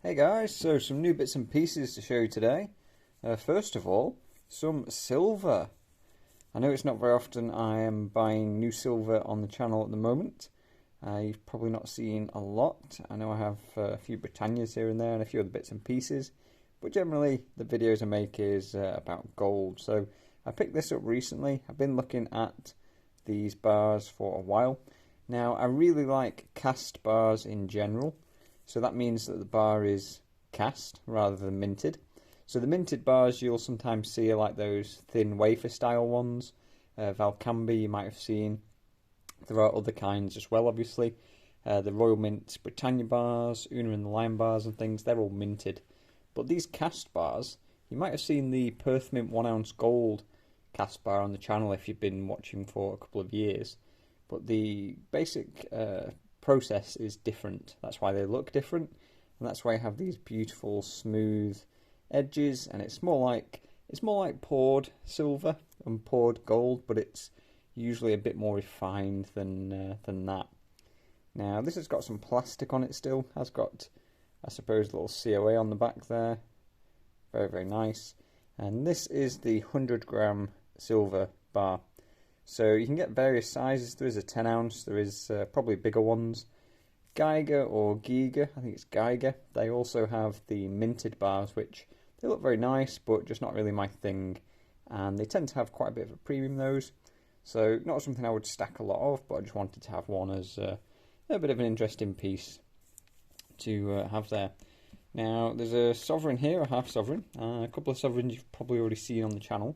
Hey guys, so some new bits and pieces to show you today. First of all, some silver. I know it's not very often I am buying new silver on the channel at the moment. You've probably not seen a lot. I know I have a few Britannias here and there and a few other bits and pieces, but generally the videos I make is about gold. So I picked this up recently. I've been looking at these bars for a while. Now I really like cast bars in general. So that means that the bar is cast rather than minted. So the minted bars you'll sometimes see are like those thin wafer style ones. Valcambi you might have seen. There are other kinds as well, obviously. The Royal Mint Britannia bars, Una and the Lion bars and things, they're all minted. But these cast bars, you might have seen the Perth Mint 1 ounce gold cast bar on the channel if you've been watching for a couple of years. But the basic process is different. That's why they look different, and that's why I have these beautiful smooth edges. And it's more like poured silver and poured gold, but it's usually a bit more refined than that. Now this has got some plastic on it still. Has got, I suppose, a little COA on the back there. Very, very nice. And this is the 100-gram silver bar. So you can get various sizes. There is a 10 ounce, there is probably bigger ones. Geiger or Giga, I think it's Geiger. They also have the minted bars, which they look very nice, but just not really my thing. And they tend to have quite a bit of a premium, those. So not something I would stack a lot of, but I just wanted to have one as a bit of an interesting piece to have there. Now there's a sovereign here, a half sovereign. A couple of sovereigns you've probably already seen on the channel.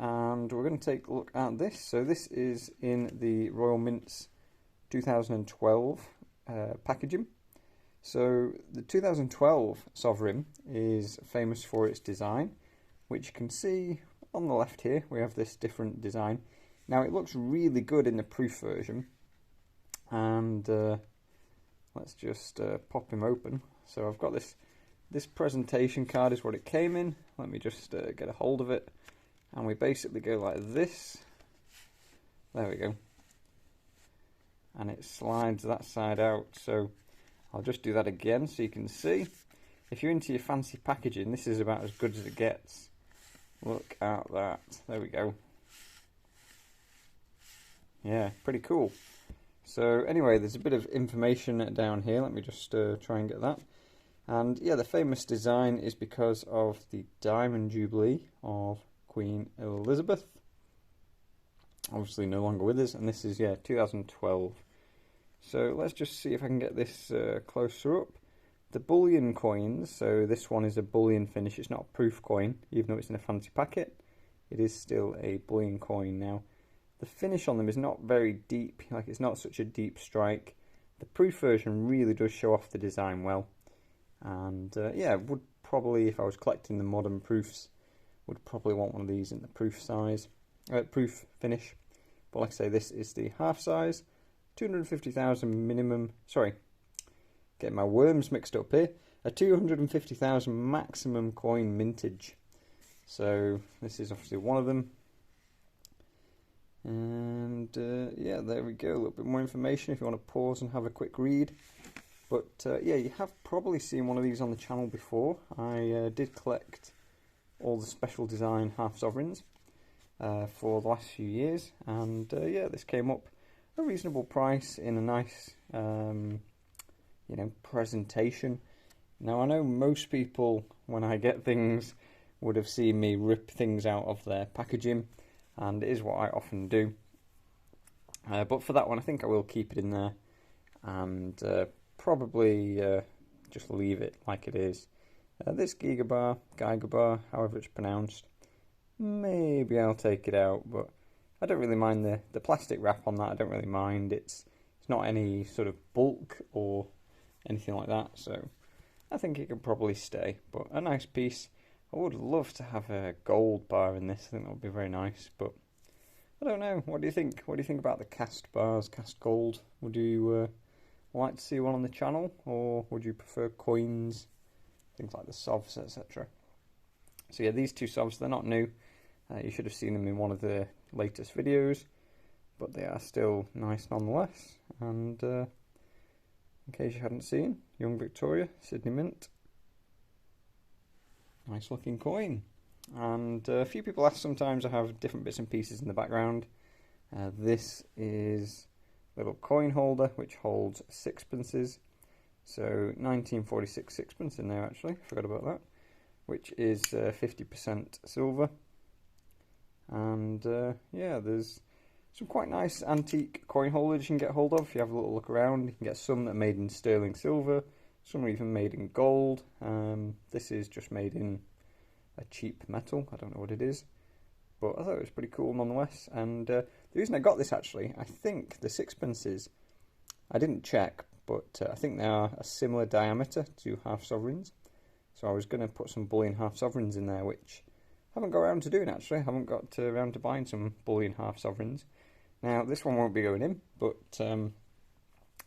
And we're going to take a look at this. So this is in the Royal Mint's 2012 packaging. So the 2012 sovereign is famous for its design, which you can see on the left here. We have this different design. Now it looks really good in the proof version, and let's just pop him open. So I've got this presentation card is what it came in. Let me just get a hold of it. And we basically go like this. There we go. And it slides that side out. So I'll just do that again so you can see. If you're into your fancy packaging, this is about as good as it gets. Look at that. There we go. Yeah, pretty cool. So anyway, there's a bit of information down here. Let me just try and get that. And yeah, the famous design is because of the Diamond Jubilee of Queen Elizabeth, obviously no longer with us, and this is 2012. So let's just see if I can get this closer up. The bullion coins, so this one is a bullion finish, it's not a proof coin, even though it's in a fancy packet, it is still a bullion coin. Now the finish on them is not very deep, like it's not such a deep strike. The proof version really does show off the design well, and would probably, if I was collecting the modern proofs, would probably want one of these in the proof size, proof finish. But like I say, this is the half size, 250,000 minimum. Sorry, getting my worms mixed up here. A 250,000 maximum coin mintage. So this is obviously one of them. And yeah, there we go. A little bit more information if you want to pause and have a quick read. But yeah, you have probably seen one of these on the channel before. I did collect all the special design half sovereigns for the last few years, and yeah, this came up a reasonable price in a nice presentation. Now I know most people, when I get things, would have seen me rip things out of their packaging, and it is what I often do, but for that one I think I will keep it in there and probably just leave it like it is. This Geiger bar, however it's pronounced, maybe I'll take it out, but I don't really mind the plastic wrap on that. I don't really mind. It's not any sort of bulk or anything like that, so I think it can probably stay. But a nice piece. I would love to have a gold bar in this. I think that would be very nice, but I don't know. What do you think? What do you think about the cast bars, cast gold? Would you like to see one on the channel, or would you prefer coins? Things like the Sovs, etc. So yeah, these two Sovs, they're not new. You should have seen them in one of the latest videos, but they are still nice nonetheless. And in case you hadn't seen, Young Victoria, Sydney Mint. Nice looking coin. And a few people ask sometimes I have different bits and pieces in the background. This is a little coin holder which holds sixpences. So 1946 sixpence in there actually, forgot about that. Which is 50% silver. And yeah, there's some quite nice antique coin holders you can get hold of if you have a little look around. You can get some that are made in sterling silver, some are even made in gold. This is just made in a cheap metal, I don't know what it is, but I thought it was pretty cool nonetheless. And the reason I got this actually, I think the sixpences, I didn't check, but I think they are a similar diameter to half sovereigns. So I was going to put some bullion half sovereigns in there, which I haven't got around to doing actually. I haven't got around to buying some bullion half sovereigns. Now this one won't be going in, but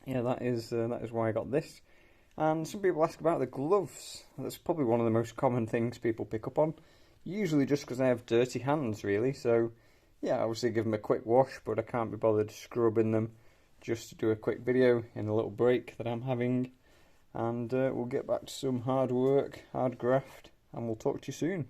yeah, that is why I got this. And some people ask about the gloves. That's probably one of the most common things people pick up on. Usually just because they have dirty hands, really. So yeah, obviously give them a quick wash, but I can't be bothered scrubbing them just to do a quick video in a little break that I'm having. And we'll get back to some hard work, hard graft, and we'll talk to you soon.